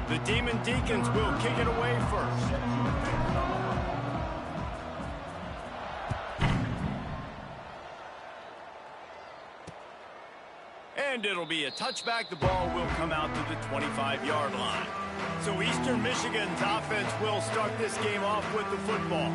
The Demon Deacons will kick it away first. And it'll be a touchback. The ball will come out to the 25-yard line. So Eastern Michigan's offense will start this game off with the football.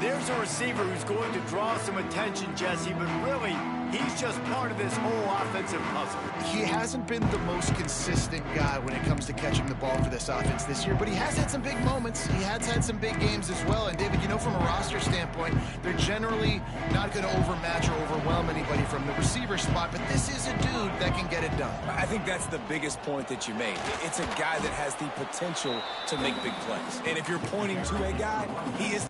There's a receiver who's going to draw some attention, Jesse, but really, he's just part of this whole offensive puzzle. He hasn't been the most consistent guy when it comes to catching the ball for this offense this year, but he has had some big moments. He has had some big games as well. And, David, you know, from a roster standpoint, they're generally not going to overmatch or overwhelm anybody from the receiver spot, but this is a dude that can get it done. I think that's the biggest point that you made. It's a guy that has the potential to make big plays. And if you're pointing to a guy, he is.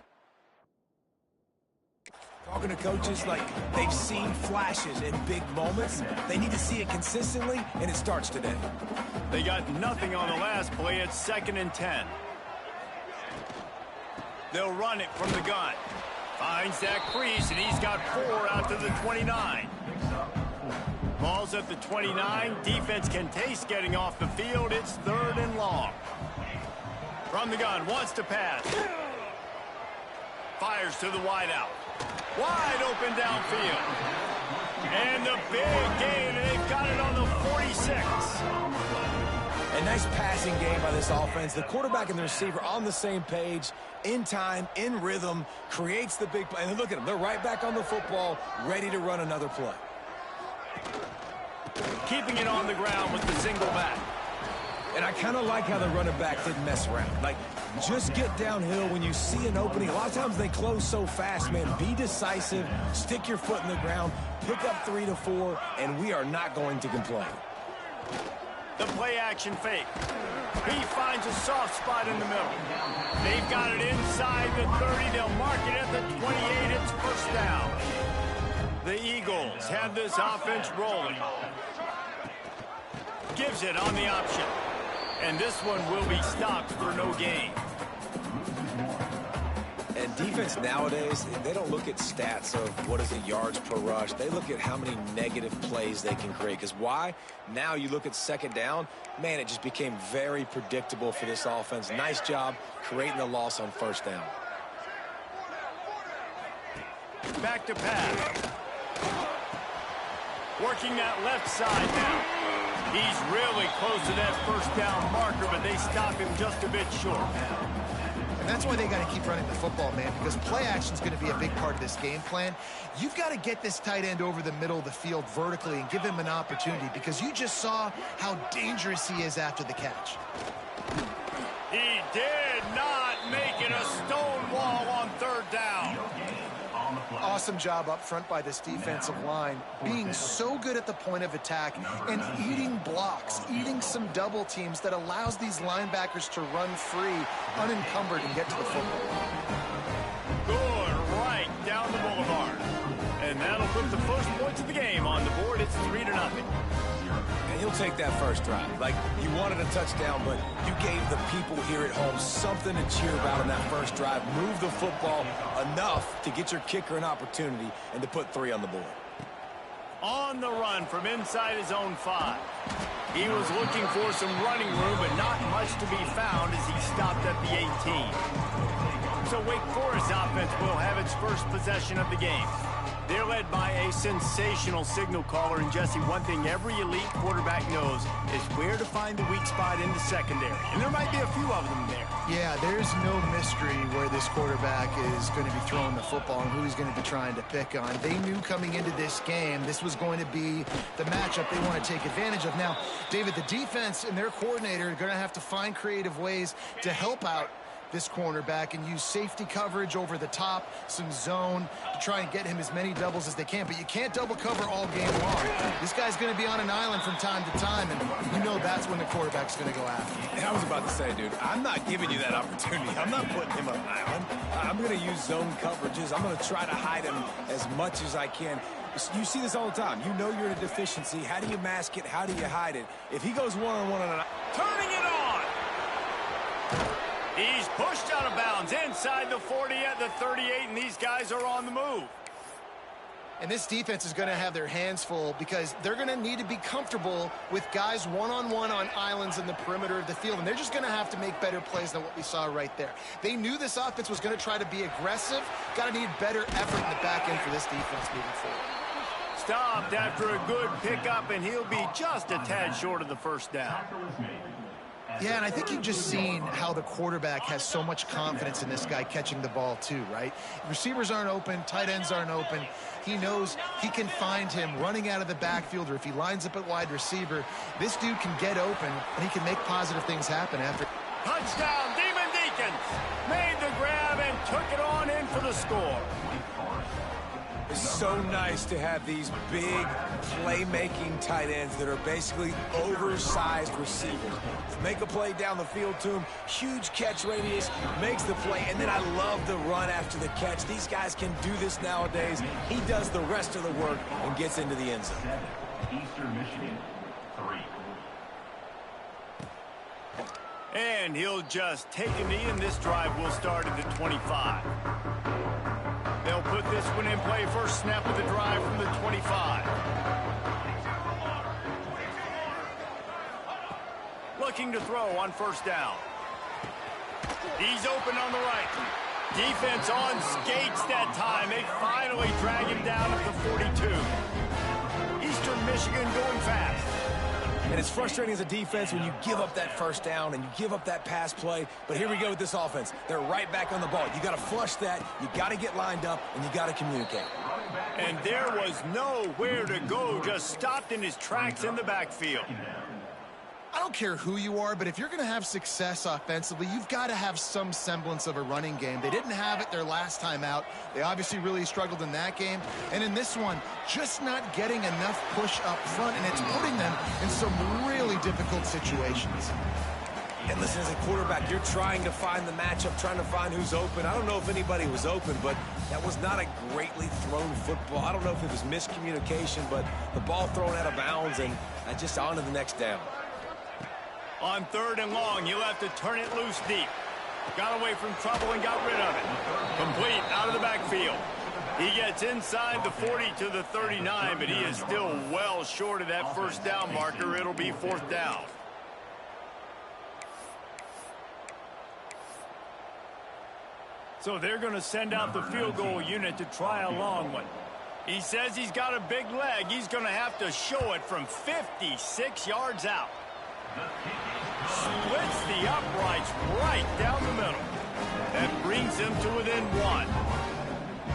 Talking to coaches, like, they've seen flashes in big moments. They need to see it consistently, and it starts today. They got nothing on the last play. It's 2nd and 10. They'll run it from the gun. Finds that crease, and he's got 4 out to the 29. Ball's at the 29. Defense can taste getting off the field. It's 3rd and long. From the gun, wants to pass. Fires to the wideout. Wide open downfield. And the big gain, and they've got it on the 46. A nice passing game by this offense. The quarterback and the receiver on the same page, in time, in rhythm, creates the big play. And look at them. They're right back on the football, ready to run another play. Keeping it on the ground with the single back. And I kind of like how the running back didn't mess around. Like, just get downhill when you see an opening. A lot of times they close so fast, man. Be decisive, stick your foot in the ground, pick up 3 to 4, and we are not going to complain. The play action fake. He finds a soft spot in the middle. They've got it inside the 30. They'll mark it at the 28. It's 1st down. The Eagles have this offense rolling. Gives it on the option. And this one will be stopped for no gain. And defense nowadays, they don't look at stats of what is the yards per rush. They look at how many negative plays they can create. Because why? Now you look at 2nd down, man, it just became very predictable for this offense. Nice job creating the loss on 1st down. Back to pass. Working that left side now. He's really close to that 1st down marker, but they stop him just a bit short. And that's why they got to keep running the football, man, because play action is going to be a big part of this game plan. You've got to get this tight end over the middle of the field vertically and give him an opportunity, because you just saw how dangerous he is after the catch. He did not make it a stone wall on 3rd down. Awesome job up front by this defensive line, being so good at the point of attack and eating blocks, eating some double teams that allows these linebackers to run free, unencumbered, and get to the football. Good right down the boulevard. And that'll put the first points of the game on the board. It's 3-0. And you'll take that first drive. Like, you wanted a touchdown, but you gave the people here at home something to cheer about on that first drive. Move the football enough to get your kicker an opportunity and to put 3 on the board. On the run from inside his own 5. He was looking for some running room, but not much to be found as he stopped at the 18. So Wake Forest offense will have its first possession of the game. They're led by a sensational signal caller, and Jesse, one thing every elite quarterback knows is where to find the weak spot in the secondary. And there might be a few of them there. Yeah, there's no mystery where this quarterback is going to be throwing the football and who he's going to be trying to pick on. They knew coming into this game this was going to be the matchup they want to take advantage of. Now, David, the defense and their coordinator are going to have to find creative ways to help out this cornerback and use safety coverage over the top, some zone to try and get him as many doubles as they can. But you can't double cover all game long. This guy's going to be on an island from time to time, and you know that's when the quarterback's going to go after him. And I was about to say, dude, I'm not giving you that opportunity. I'm not putting him on an island. I'm going to use zone coverages. I'm going to try to hide him as much as I can. You see this all the time. You know you're in a deficiency. How do you mask it? How do you hide it? If he goes one-on-one on an... Turning it on! He's pushed out of bounds inside the 40 at the 38, and these guys are on the move. And this defense is going to have their hands full because they're going to need to be comfortable with guys one-on-one on islands in the perimeter of the field. And they're just going to have to make better plays than what we saw right there. They knew this offense was going to try to be aggressive. Got to need better effort in the back end for this defense moving forward. Stopped after a good pickup, and he'll be just a tad short of the first down. Yeah, and I think you've just seen how the quarterback has so much confidence in this guy catching the ball too, right? Receivers aren't open, tight ends aren't open. He knows he can find him running out of the backfield, or if he lines up at wide receiver, this dude can get open, and he can make positive things happen after. Touchdown, Demon Deacons! Made the grab and took it on in for the score. It's so nice to have these big playmaking tight ends that are basically oversized receivers. Make a play down the field to him, huge catch radius, makes the play, and then I love the run after the catch. These guys can do this nowadays. He does the rest of the work and gets into the end zone. Eastern Michigan, 3. And he'll just take a knee, and this drive will start at the 25. They'll put this one in play. First snap of the drive from the 25. Looking to throw on first down. He's open on the right. Defense on skates that time. They finally drag him down at the 42. Eastern Michigan going fast. And it's frustrating as a defense when you give up that first down and you give up that pass play. But here we go with this offense. They're right back on the ball. You got to flush that. You got to get lined up, and you got to communicate. And there was nowhere to go. Just stopped in his tracks in the backfield. I don't care who you are, but if you're going to have success offensively, you've got to have some semblance of a running game. They didn't have it their last time out. They obviously really struggled in that game. And in this one, just not getting enough push up front, and it's putting them in some really difficult situations. And listen, as a quarterback, you're trying to find the matchup, trying to find who's open. I don't know if anybody was open, but that was not a greatly thrown football. I don't know if it was miscommunication, but the ball thrown out of bounds, and just on to the next down. On 3rd and long, he'll have to turn it loose deep. Got away from trouble and got rid of it. Complete out of the backfield. He gets inside the 40 to the 39, but he is still well short of that first down marker. It'll be 4th down. So they're going to send out the field goal unit to try a long one. He says he's got a big leg. He's going to have to show it from 56 yards out. Splits the uprights right down the middle. That brings him to within 1.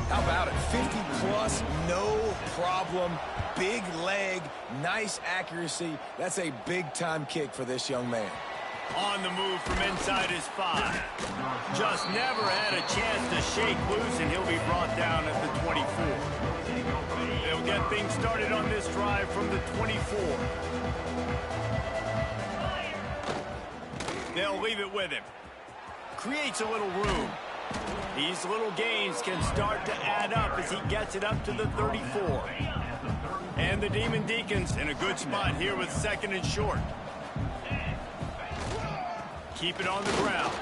How about it? 50 plus, no problem. Big leg, nice accuracy. That's a big-time kick for this young man. On the move from inside his 5. Just never had a chance to shake loose, and he'll be brought down at the 24. They'll get things started on this drive from the 24. They'll leave it with him. Creates a little room. These little gains can start to add up as he gets it up to the 34. And the Demon Deacons in a good spot here with 2nd and short. Keep it on the ground.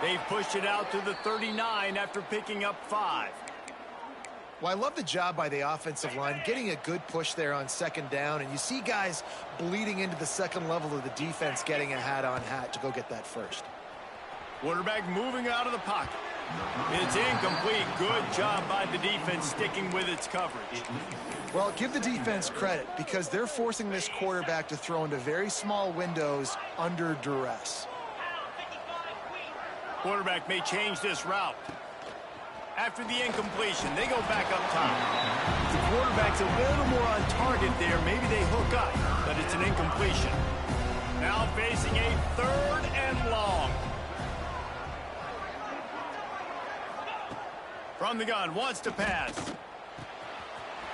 They've pushed it out to the 39 after picking up 5. Well, I love the job by the offensive line, getting a good push there on 2nd down, and you see guys bleeding into the second level of the defense, getting a hat-on-hat to go get that first. Quarterback moving out of the pocket. It's incomplete. Good job by the defense sticking with its coverage. Well, give the defense credit because they're forcing this quarterback to throw into very small windows under duress. Quarterback may change this route. After the incompletion, they go back up top. The quarterback's a little more on target there. Maybe they hook up, but it's an incompletion. Now facing a 3rd and long. From the gun, wants to pass.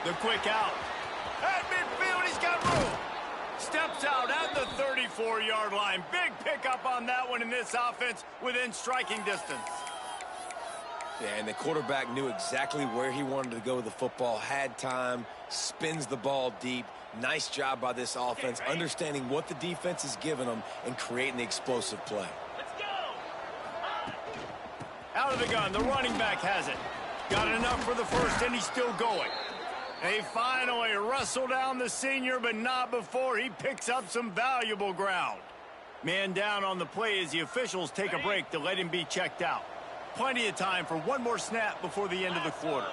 The quick out. At midfield, he's got room. Steps out at the 34-yard line. Big pickup on that one in this offense within striking distance. Yeah, and the quarterback knew exactly where he wanted to go with the football, had time, spins the ball deep. Nice job by this offense, understanding what the defense is giving them and creating the explosive play. Out of the gun, the running back has it. Got enough for the first, and he's still going. They finally wrestle down the senior, but not before he picks up some valuable ground. Man down on the play as the officials take a break to let him be checked out. Plenty of time for one more snap before the end of the quarter.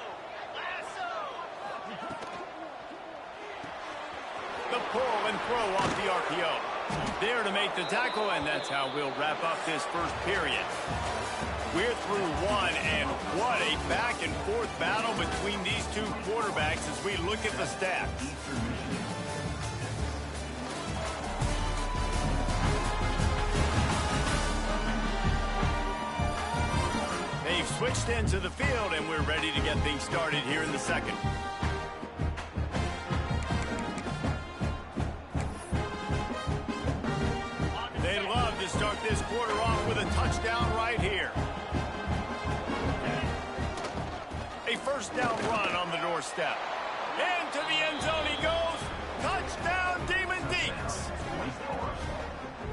The pull and throw off the RPO. There to make the tackle, and that's how we'll wrap up this first period. We're through one, and what a back-and-forth battle between these two quarterbacks as we look at the stats. They've switched into the field, and we're ready to get things started here in the second. They'd love to start this quarter off with a touchdown right here. A first down run on the doorstep. Into the end zone he goes. Touchdown, Demon Deeks.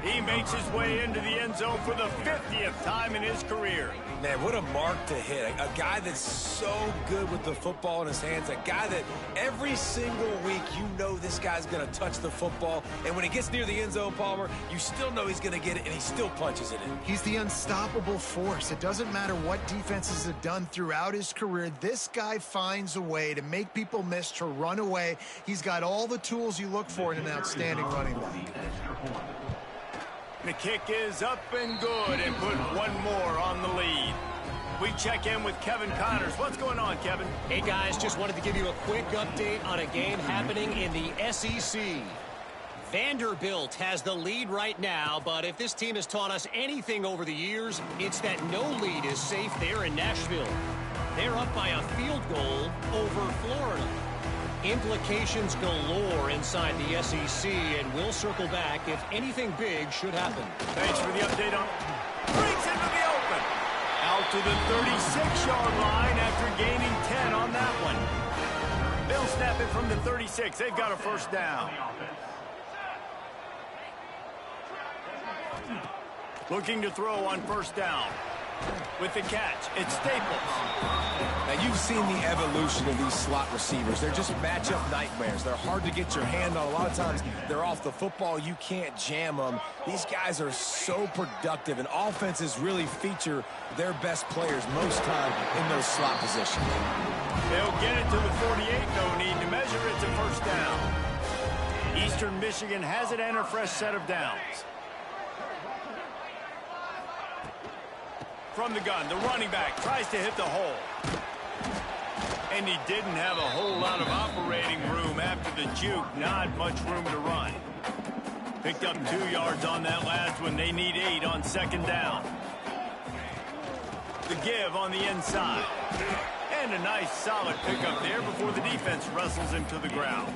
He makes his way into the end zone for the 50th time in his career. Man, what a mark to hit. A guy that's so good with the football in his hands. A guy that every single week you know this guy's going to touch the football. And when he gets near the end zone, Palmer, you still know he's going to get it, and he still punches it in. He's the unstoppable force. It doesn't matter what defenses have done throughout his career. This guy finds a way to make people miss, to run away. He's got all the tools you look for in an outstanding running back. The kick is up and good, and put one more on the lead. We check in with Kevin Connors. What's going on, Kevin? Hey, guys, just wanted to give you a quick update on a game happening in the SEC. Vanderbilt has the lead right now, but if this team has taught us anything over the years, it's that no lead is safe there in Nashville. They're up by a field goal over Florida. Implications galore inside the SEC, and we'll circle back if anything big should happen. Thanks for the update on... Brings into the open. Out to the 36-yard line after gaining 10 on that one. They'll snap it from the 36. They've got a first down. Looking to throw on first down. With the catch, it's Staples. Now, you've seen the evolution of these slot receivers. They're just matchup nightmares. They're hard to get your hand on. A lot of times, they're off the football. You can't jam them. These guys are so productive, and offenses really feature their best players most time in those slot positions. They'll get it to the 48. No need to measure. It's a first down. Eastern Michigan has it and a fresh set of downs. From the gun, the running back tries to hit the hole. And he didn't have a whole lot of operating room after the juke. Not much room to run. Picked up 2 yards on that last one. They need 8 on second down. The give on the inside. And a nice solid pickup there before the defense wrestles him to the ground.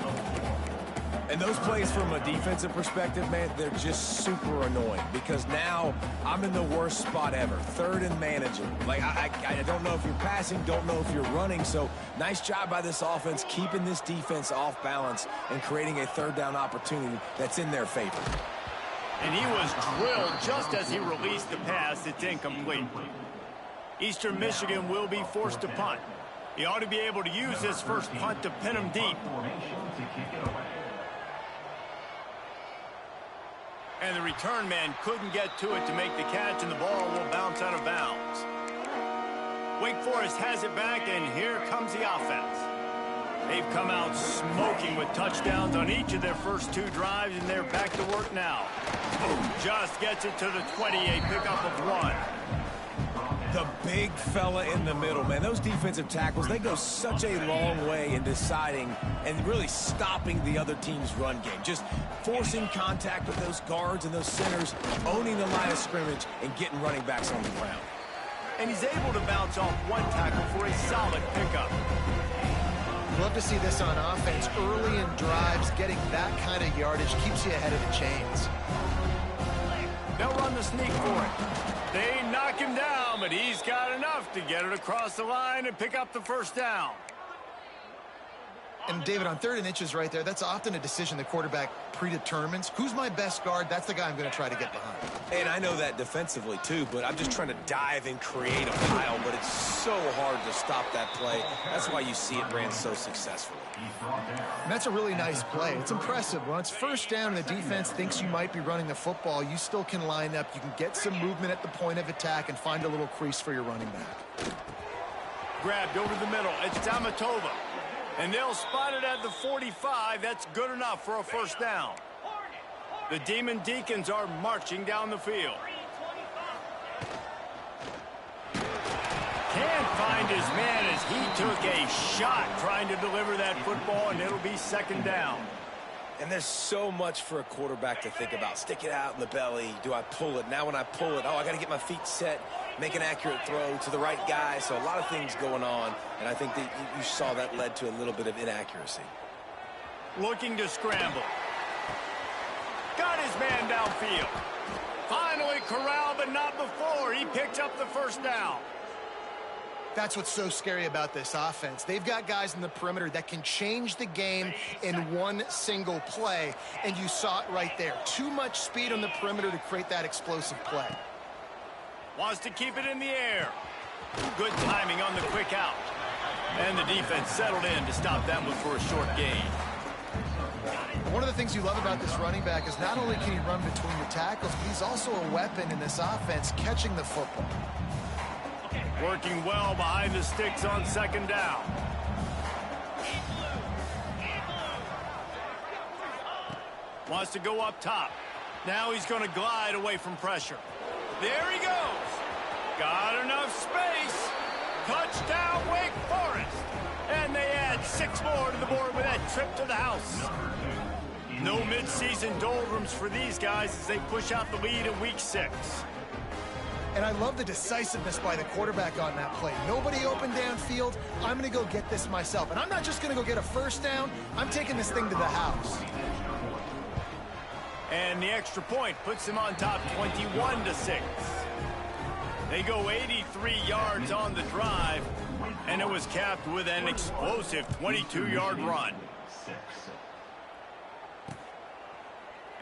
And those plays from a defensive perspective, man, they're just super annoying because now I'm in the worst spot ever. Third and manageable. Like, I don't know if you're passing, don't know if you're running. So nice job by this offense keeping this defense off balance and creating a third down opportunity that's in their favor. And he was drilled just as he released the pass. It's incomplete. Eastern Michigan will be forced to punt. He ought to be able to use this first punt to pin him deep. And the return man couldn't get to it to make the catch, and the ball will bounce out of bounds. Wake Forest has it back, and here comes the offense. They've come out smoking with touchdowns on each of their first 2 drives, and they're back to work now. Just gets it to the 20, a pickup of 1. The big fella in the middle, man. Those defensive tackles, they go such a long way in deciding and really stopping the other team's run game. Just forcing contact with those guards and those centers, owning the line of scrimmage, and getting running backs on the ground. And he's able to bounce off 1 tackle for a solid pickup. Love to see this on offense. Early in drives, getting that kind of yardage keeps you ahead of the chains. They'll run the sneak for it. They knock him down, but he's got enough to get it across the line and pick up the first down. And David, on 3rd and inches right there, that's often a decision the quarterback predetermines. Who's my best guard? That's the guy I'm going to try to get behind. And I know that defensively too, but I'm just trying to dive and create a pile, but it's so hard to stop that play. That's why you see it ran so successfully. And that's a really nice play. It's impressive. When it's 1st down and the defense thinks you might be running the football, you still can line up. You can get some movement at the point of attack and find a little crease for your running back. Grabbed over the middle. It's Tamatova. And they'll spot it at the 45. That's good enough for a 1st down. The Demon Deacons are marching down the field. Can't find his man as he took a shot trying to deliver that football, and it'll be 2nd down. And there's so much for a quarterback to think about. Stick it out in the belly. Do I pull it? Now when I pull it, I got to get my feet set, make an accurate throw to the right guy. So a lot of things going on, and I think that you saw that led to a little bit of inaccuracy. Looking to scramble. Got his man downfield. Finally corralled, but not before. He picked up the 1st down. That's what's so scary about this offense. They've got guys in the perimeter that can change the game in one single play, and you saw it right there. Too much speed on the perimeter to create that explosive play. Wants to keep it in the air. Good timing on the quick out. And the defense settled in to stop that one for a short gain. One of the things you love about this running back is not only can he run between the tackles, but he's also a weapon in this offense catching the football. Working well behind the sticks on 2nd down. Wants to go up top. Now he's going to glide away from pressure. There he goes. Got enough space. Touchdown, Wake Forest. And they add 6 more to the board with that trip to the house. No midseason doldrums for these guys as they push out the lead in week 6. And I love the decisiveness by the quarterback on that play. Nobody open downfield. I'm going to go get this myself. And I'm not just going to go get a 1st down. I'm taking this thing to the house. And the extra point puts him on top 21-6. They go 83 yards on the drive, and it was capped with an explosive 22-yard run.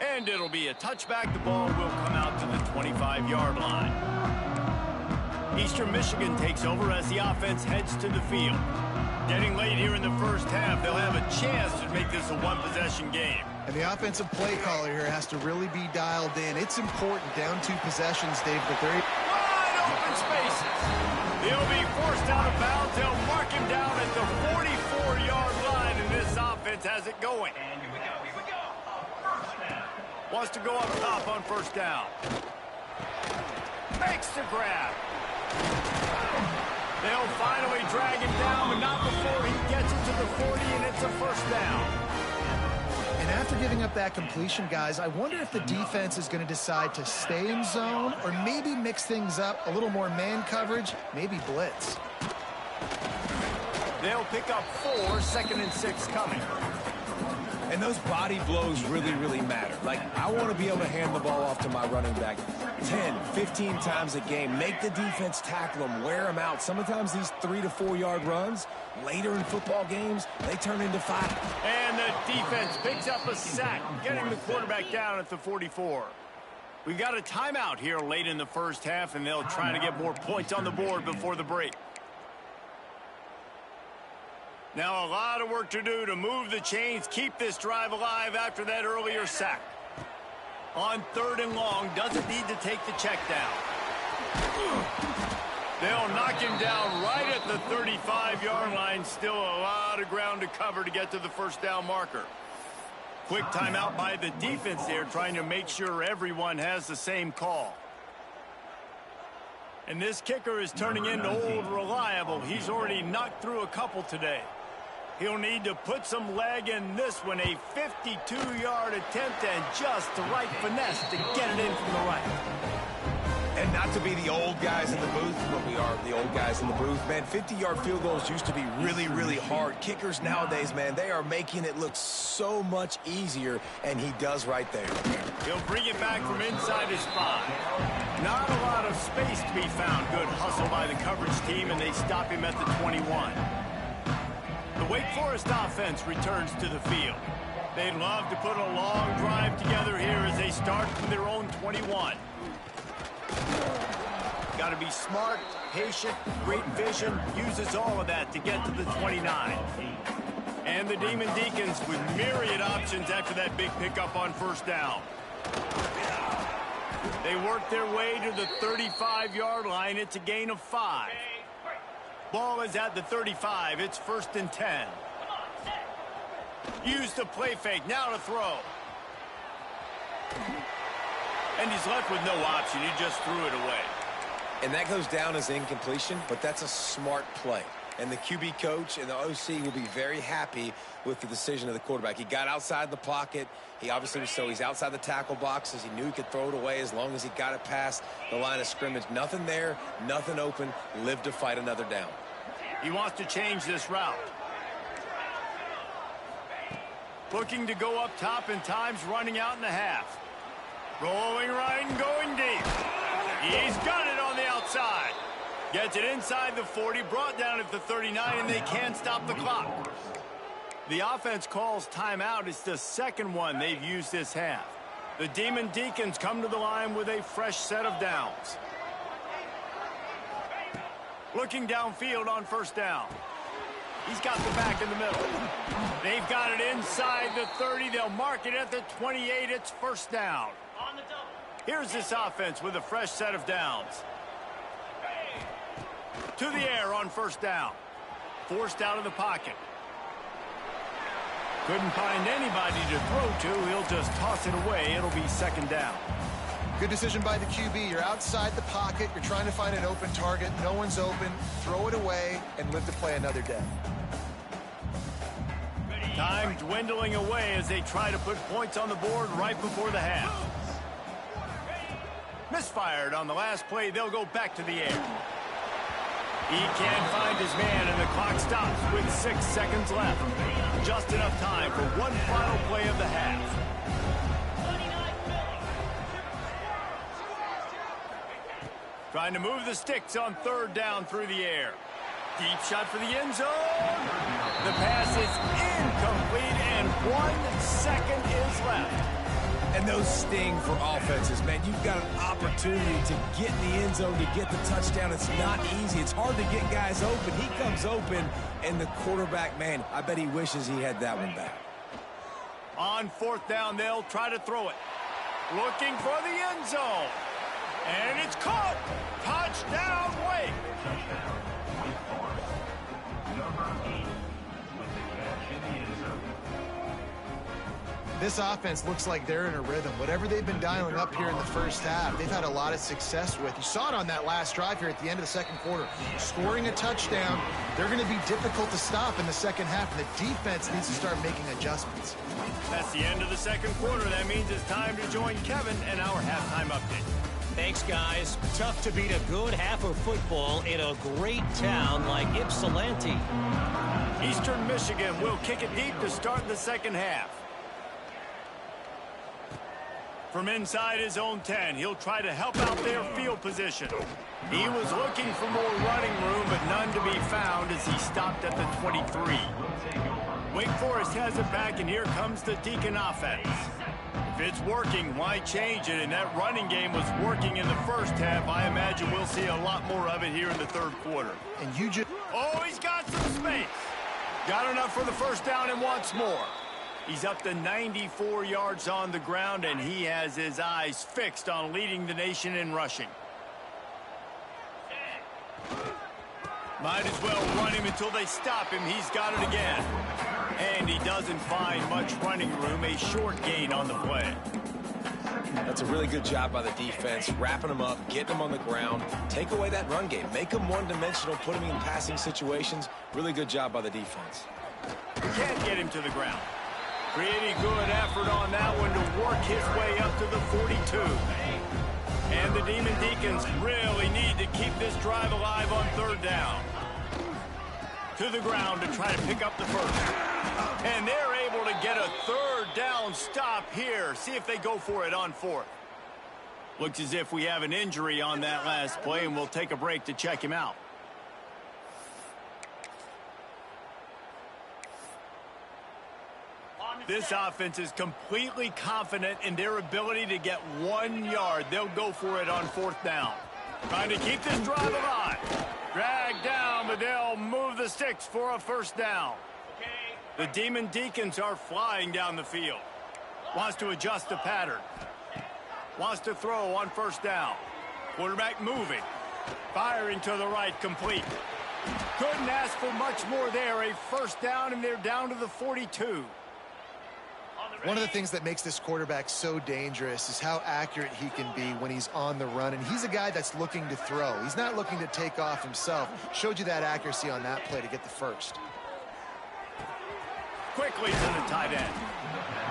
And it'll be a touchback. The ball will come out to the 25-yard line. Eastern Michigan takes over as the offense heads to the field. Getting late here in the 1st half, they'll have a chance to make this a 1-possession game. And the offensive play caller here has to really be dialed in. It's important down 2 possessions, Dave, but they're wide open spaces. He'll be forced out of bounds. They'll mark him down at the 44-yard line, and this offense has it going. Wants to go up top on 1st down. Makes the grab. They'll finally drag him down, but not before he gets it to the 40, and it's a 1st down. And after giving up that completion, guys, I wonder if the defense is going to decide to stay in zone or maybe mix things up, a little more man coverage, maybe blitz. They'll pick up 4, 2nd and 6 coming. And those body blows really, really matter. Like, I want to be able to hand the ball off to my running back 10, 15 times a game. Make the defense tackle them, wear them out. Sometimes these 3 to 4 yard runs, later in football games, they turn into 5. And the defense picks up a sack, getting the quarterback down at the 44. We've got a timeout here late in the 1st half, and they'll try to get more points on the board before the break. Now a lot of work to do to move the chains, keep this drive alive after that earlier sack. On 3rd and long, doesn't need to take the check down. They'll knock him down right at the 35-yard line. Still a lot of ground to cover to get to the 1st down marker. Quick timeout by the defense there, trying to make sure everyone has the same call. And this kicker is turning into old reliable. He's already knocked through a couple today. He'll need to put some leg in this one. A 52-yard attempt and just the right finesse to get it in from the right. And not to be the old guys in the booth, but we are the old guys in the booth, man. 50-yard field goals used to be really, really hard. Kickers nowadays, man, they are making it look so much easier, and he does right there. He'll bring it back from inside his 5. Not a lot of space to be found. Good hustle by the coverage team, and they stop him at the 21. The Wake Forest offense returns to the field. They'd love to put a long drive together here as they start from their own 21. Got to be smart, patient, great vision, uses all of that to get to the 29. And the Demon Deacons with myriad options after that big pickup on first down. They work their way to the 35-yard line. It's a gain of 5. Ball is at the 35. It's 1st and 10. Use the play fake. Now to throw. And he's left with no option. He just threw it away. And that goes down as incompletion, but that's a smart play. And the QB coach and the OC will be very happy with the decision of the quarterback. He got outside the pocket. He obviously was he's outside the tackle boxes. He knew he could throw it away as long as he got it past the line of scrimmage. Nothing there, nothing open. Live to fight another down. He wants to change this route. Looking to go up top and times running out in the half. Rolling right and going deep. He's got it on the outside. Gets it inside the 40, brought down at the 39, and they can't stop the clock. The offense calls timeout. It's the second one they've used this half. The Demon Deacons come to the line with a fresh set of downs. Looking downfield on first down. He's got the back in the middle. They've got it inside the 30. They'll mark it at the 28. It's first down. Here's this offense with a fresh set of downs. To the air on first down. Forced out of the pocket. Couldn't find anybody to throw to. He'll just toss it away. It'll be second down. Good decision by the QB. You're outside the pocket. You're trying to find an open target. No one's open. Throw it away and live to play another day. Time dwindling away as they try to put points on the board right before the half. Misfired on the last play. They'll go back to the air. He can't find his man, and the clock stops with 6 seconds left. Just enough time for one final play of the half. Trying to move the sticks on third down through the air. Deep shot for the end zone. The pass is incomplete, and 1 second is left. And those sting for offenses, man. You've got an opportunity to get in the end zone, to get the touchdown. It's not easy. It's hard to get guys open. He comes open, and the quarterback, man, I bet he wishes he had that one back. On fourth down, they'll try to throw it. Looking for the end zone. And it's caught. Touchdown, Wake. This offense looks like they're in a rhythm. Whatever they've been dialing up here in the first half, they've had a lot of success with. You saw it on that last drive here at the end of the second quarter. Scoring a touchdown, they're going to be difficult to stop in the second half, and the defense needs to start making adjustments. That's the end of the second quarter. That means it's time to join Kevin and our halftime update. Thanks, guys. Tough to beat a good half of football in a great town like Ypsilanti. Eastern Michigan will kick it deep to start the second half. From inside his own 10, he'll try to help out their field position. He was looking for more running room, but none to be found as he stopped at the 23. Wake Forest has it back, and here comes the Deacon offense. If it's working, why change it? And that running game was working in the first half. I imagine we'll see a lot more of it here in the third quarter. And you just... Oh, he's got some space. Got enough for the first down and wants more. He's up to 94 yards on the ground, and he has his eyes fixed on leading the nation in rushing. Might as well run him until they stop him. He's got it again. And he doesn't find much running room. A short gain on the play. That's a really good job by the defense, wrapping them up, getting them on the ground. Take away that run game. Make them one-dimensional, put them in passing situations. Really good job by the defense. Can't get him to the ground. Pretty good effort on that one to work his way up to the 42. And the Demon Deacons really need to keep this drive alive on third down. To the ground to try to pick up the first. And they're able to get a third down stop here. See if they go for it on fourth. Looks as if we have an injury on that last play, and we'll take a break to check him out. This offense is completely confident in their ability to get 1 yard. They'll go for it on 4th down. Trying to keep this drive alive. Dragged down, but they'll move the sticks for a 1st down. The Demon Deacons are flying down the field. Wants to adjust the pattern. Wants to throw on 1st down. Quarterback moving. Firing to the right, complete. Couldn't ask for much more there. A 1st down, and they're down to the 42. One of the things that makes this quarterback so dangerous is how accurate he can be when he's on the run. And he's a guy that's looking to throw. He's not looking to take off himself. Showed you that accuracy on that play to get the 1st. Quickly to the tight end.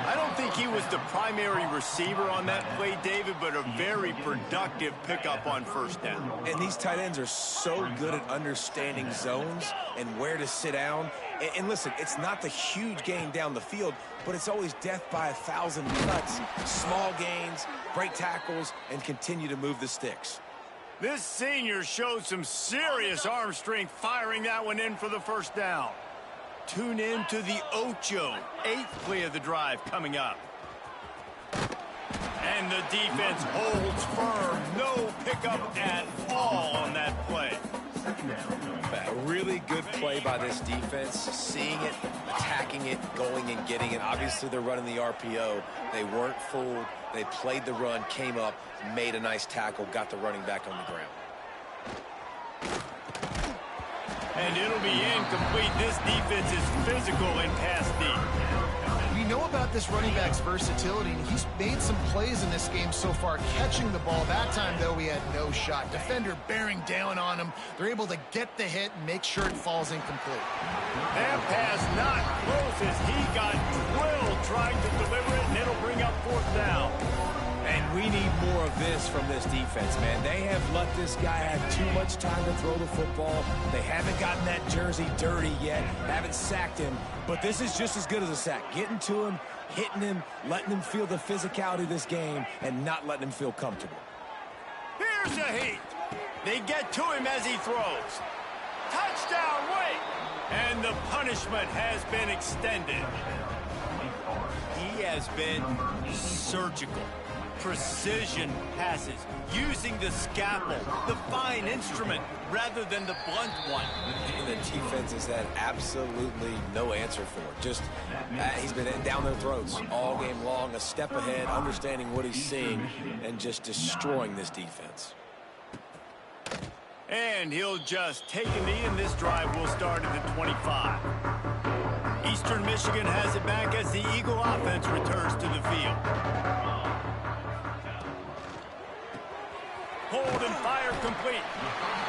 I don't think he was the primary receiver on that play, David, but a very productive pickup on 1st down. And these tight ends are so good at understanding zones and where to sit down. And listen, it's not the huge gain down the field, but it's always death by 1,000 cuts, small gains, break tackles, and continue to move the sticks. This senior showed some serious arm strength firing that one in for the 1st down. Tune in to the Ocho, 8th play of the drive coming up. And the defense holds firm. No pickup at all on that play. A really good play by this defense, seeing it, attacking it, going and getting it. Obviously, they're running the RPO. They weren't fooled. They played the run, came up, made a nice tackle, got the running back on the ground. And it'll be incomplete. This defense is physical and pass deep. We know about this running back's versatility, and he's made some plays in this game so far, catching the ball. That time, though, he had no shot. Defender bearing down on him. They're able to get the hit and make sure it falls incomplete. That pass not close as he got drilled trying to deliver it, and it'll bring up 4th down. And we need more of this from this defense, man. They have let this guy have too much time to throw the football. They haven't gotten that jersey dirty yet, haven't sacked him. But this is just as good as a sack. Getting to him, hitting him, letting him feel the physicality of this game, and not letting him feel comfortable. Here's the heat. They get to him as he throws. Touchdown, wait! And the punishment has been extended. He has been surgical. Precision passes, using the scalpel, the fine instrument, rather than the blunt one. And the defense has had absolutely no answer for it. Just, he's been down their throats all game long, a step ahead, understanding what he's seeing, and just destroying this defense. And he'll just take a knee, and this drive will start at the 25. Eastern Michigan has it back as the Eagle offense returns to the field. Hold and fire complete.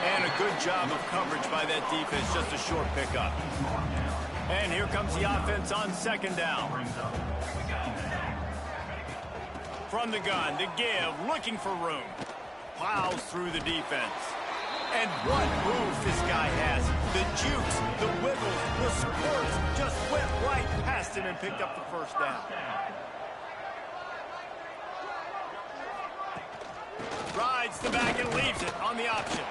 And a good job of coverage by that defense. Just a short pickup. And here comes the offense on 2nd down. From the gun, to give, looking for room. Plows through the defense. And what moves this guy has. The jukes, the wiggles, the squirts just went right past him and picked up the 1st down. Rides the back and leaves it on the option.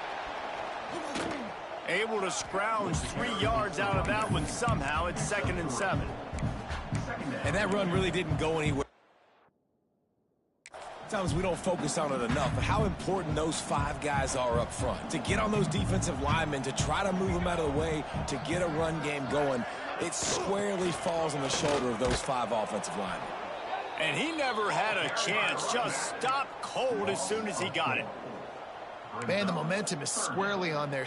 Able to scrounge 3 yards out of that one somehow. It's 2nd and 7. And that run really didn't go anywhere. Sometimes we don't focus on it enough, but how important those 5 guys are up front. To get on those defensive linemen, to try to move them out of the way, to get a run game going, it squarely falls on the shoulder of those 5 offensive linemen. And he never had a chance, just stopped cold as soon as he got it. Man, the momentum is squarely on their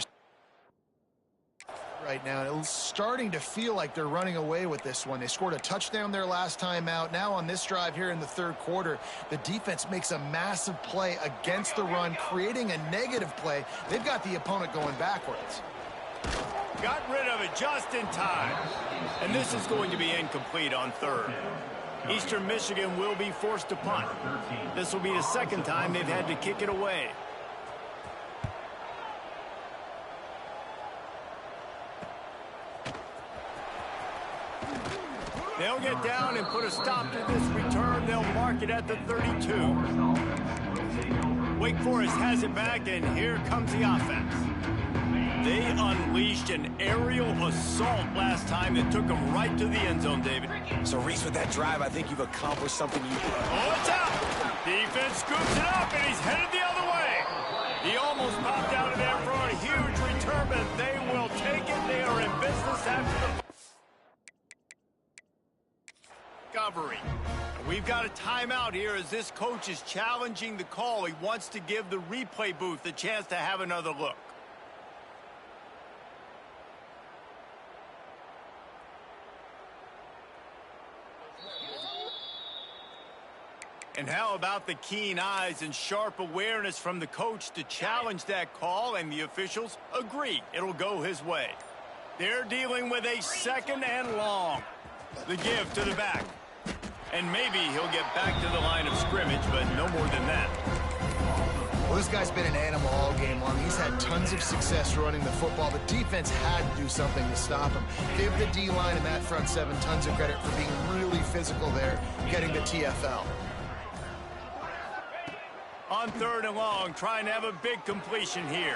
right now. It's starting to feel like they're running away with this one. They scored a touchdown their last time out. Now on this drive here in the 3rd quarter, the defense makes a massive play against the run, creating a negative play. They've got the opponent going backwards. Got rid of it just in time. And this is going to be incomplete on 3rd. Eastern Michigan will be forced to punt. This will be the 2nd time they've had to kick it away. They'll get down and put a stop to this return. They'll mark it at the 32. Wake Forest has it back, and here comes the offense. They unleashed an aerial assault last time that took them right to the end zone, David. So, Reese, with that drive, I think you've accomplished something you... Oh, it's out! Defense scoops it up, and he's headed the other way. He almost popped out of there for a huge return, but they will take it. They are in business after the discovery. We've got a timeout here as this coach is challenging the call. He wants to give the replay booth a chance to have another look. And how about the keen eyes and sharp awareness from the coach to challenge that call, and the officials agree it'll go his way. They're dealing with a 2nd and long. The give to the back. And maybe he'll get back to the line of scrimmage, but no more than that. Well, this guy's been an animal all game long. He's had tons of success running the football. The defense had to do something to stop him. Give the D-line and that front 7 tons of credit for being really physical there, getting the TFL. On 3rd and long, trying to have a big completion here.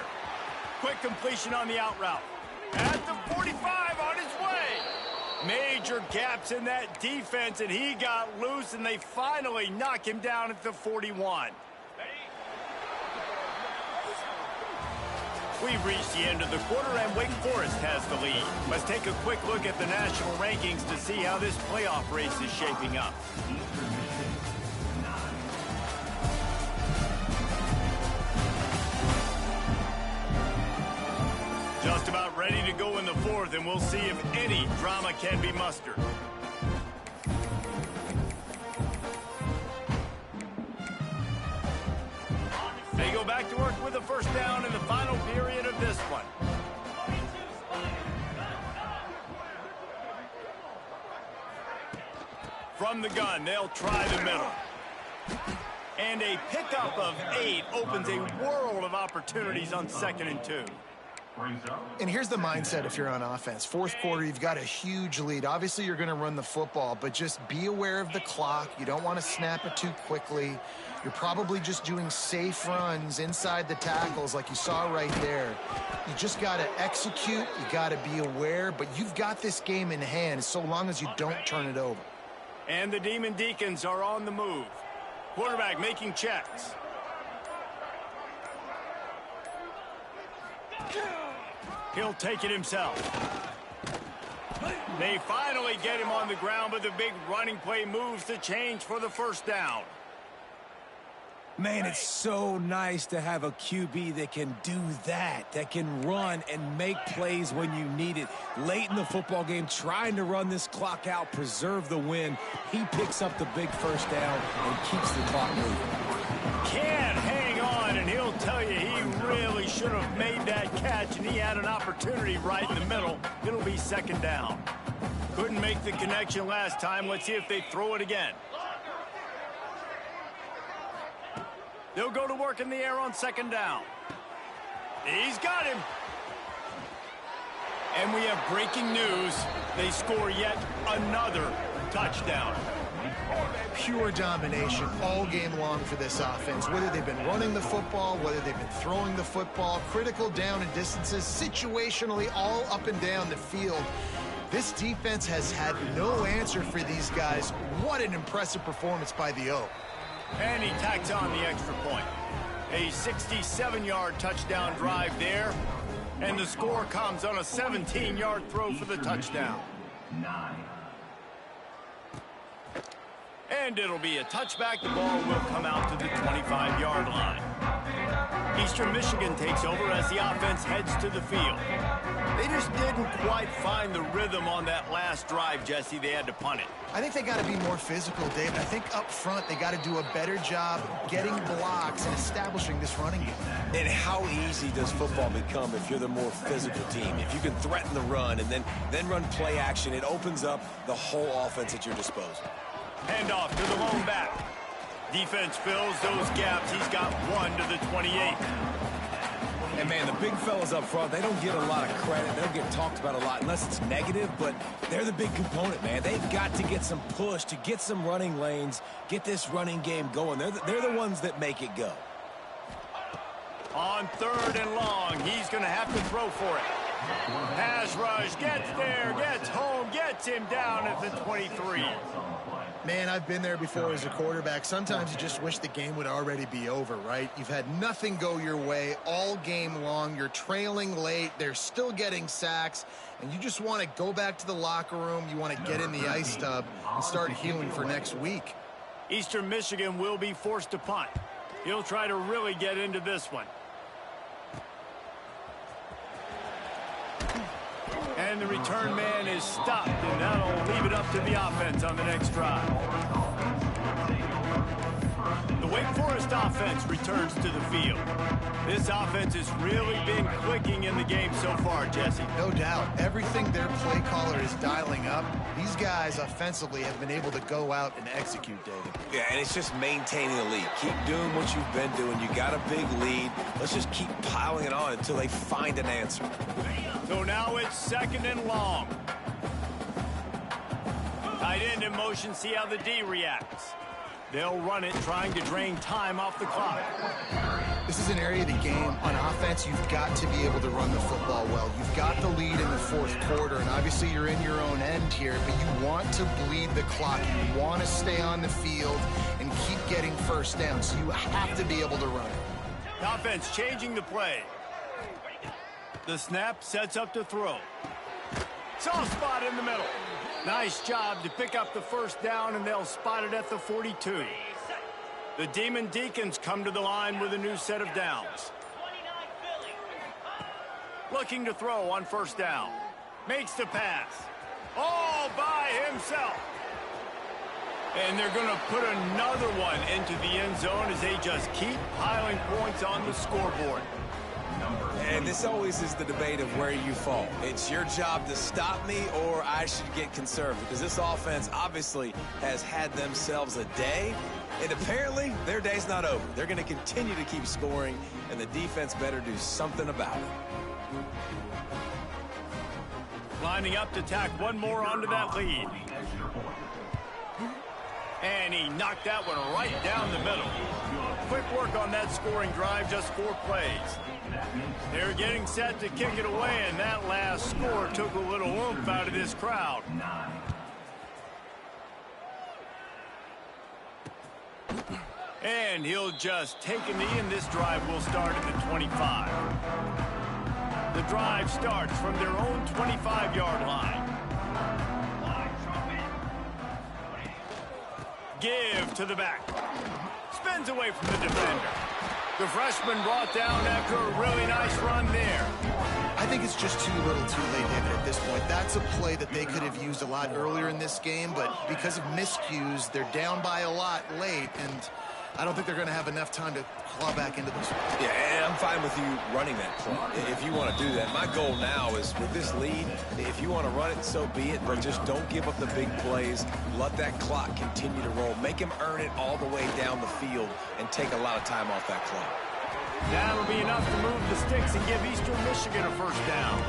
Quick completion on the out route. At the 45, on his way. Major gaps in that defense, and he got loose, and they finally knock him down at the 41. We've reached the end of the quarter, and Wake Forest has the lead. Let's take a quick look at the national rankings to see how this playoff race is shaping up. Just about ready to go in the 4th, and we'll see if any drama can be mustered. They go back to work with a first down in the final period of this one. From the gun, they'll try the middle. And a pickup of 8 opens a world of opportunities on 2nd and 2. And here's the mindset if you're on offense. 4th quarter, you've got a huge lead. Obviously, you're going to run the football, but just be aware of the clock. You don't want to snap it too quickly. You're probably just doing safe runs inside the tackles like you saw right there. You just got to execute. You got to be aware, but you've got this game in hand so long as you don't turn it over. And the Demon Deacons are on the move. Quarterback making checks. He'll take it himself. They finally get him on the ground, but the big running play moves the change for the first down. Man, it's so nice to have a QB that can do that can run and make plays when you need it. Late in the football game, trying to run this clock out, preserve the win. He picks up the big first down and keeps the clock moving. Can't hang on, and he'll tell you he really should have made that catch, and he had an opportunity right in the middle. It'll be 2nd down. Couldn't make the connection last time. Let's see if they throw it again. They'll go to work in the air on 2nd down. He's got him. And we have breaking news. They score yet another touchdown. Pure domination all game long for this offense. Whether they've been running the football, whether they've been throwing the football, critical down and distances, situationally all up and down the field. This defense has had no answer for these guys. What an impressive performance by the O. And he tacks on the extra point. A 67-yard touchdown drive there. And the score comes on a 17-yard throw for the touchdown. 9. And it'll be a touchback. The ball will come out to the 25-yard line. Eastern Michigan takes over as the offense heads to the field. They just didn't quite find the rhythm on that last drive, Jesse. They had to punt it. I think they got to be more physical, Dave. I think up front they got to do a better job getting blocks and establishing this running game. And how easy does football become if you're the more physical team? If you can threaten the run and then run play action, it opens up the whole offense at your disposal. Handoff to the lone back. Defense fills those gaps. He's got 1 to the 28. And, man, the big fellas up front, they don't get a lot of credit. They don't get talked about a lot unless it's negative, but they're the big component, man. They've got to get some push, to get some running lanes, get this running game going. They're the ones that make it go. On 3rd and long, he's going to have to throw for it. Pass rush, gets there, gets home, gets him down at the 23. Man, I've been there before as a quarterback. Sometimes you just wish the game would already be over, right? You've had nothing go your way all game long. You're trailing late. They're still getting sacks. And you just want to go back to the locker room. You want to get in the ice tub and start healing for next week. Eastern Michigan will be forced to punt. He'll try to really get into this one. And the return man is stopped, and that'll leave it up to the offense on the next drive. The Wake Forest offense returns to the field. This offense has really been clicking in the game so far, Jesse. No doubt. Everything their play caller is dialing up, these guys offensively have been able to go out and execute, David. Yeah, and it's just maintaining the lead. Keep doing what you've been doing. You got a big lead. Let's just keep piling it on until they find an answer. So now it's 2nd and long. Tight end in motion, see how the D reacts. They'll run it, trying to drain time off the clock. This is an area of the game. On offense, you've got to be able to run the football well. You've got the lead in the 4th quarter, and obviously you're in your own end here, but you want to bleed the clock. You want to stay on the field and keep getting first down, so you have to be able to run it. The offense changing the play. The snap sets up to throw. Soft spot in the middle. Nice job to pick up the 1st down, and they'll spot it at the 42. The Demon Deacons come to the line with a new set of downs. Looking to throw on 1st down. Makes the pass. All by himself. And they're going to put another one into the end zone as they just keep piling points on the scoreboard. And this always is the debate of where you fall. It's your job to stop me, or I should get conservative, because this offense obviously has had themselves a day, and apparently their day's not over. They're going to continue to keep scoring, and the defense better do something about it. Lining up to tack one more onto that lead. And he knocked that one right down the middle. Quick work on that scoring drive, just 4 plays. They're getting set to kick it away, and that last score took a little oomph out of this crowd. And he'll just take a knee, and this drive will start at the 25. The drive starts from their own 25-yard line. Give to the back. Spins away from the defender. The freshman brought down after a really nice run there. I think it's just too little too late, David, at this point. That's a play that they could have used a lot earlier in this game, but because of miscues, they're down by a lot late, and I don't think they're going to have enough time to claw back into this one. Yeah, and I'm fine with you running that play if you want to do that. My goal now is with this lead, if you want to run it, so be it, but just don't give up the big plays. Let that clock continue to roll. Make him earn it all the way down the field and take a lot of time off that clock. That'll be enough to move the sticks and give Eastern Michigan a 1st down.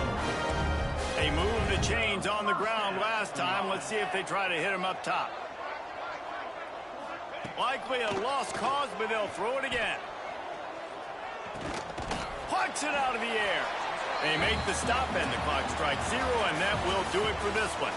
They moved the chains on the ground last time. Let's see if they try to hit him up top. Likely a lost cause, but they'll throw it again. Plucks it out of the air. They make the stop, and the clock strikes 0, and that will do it for this one.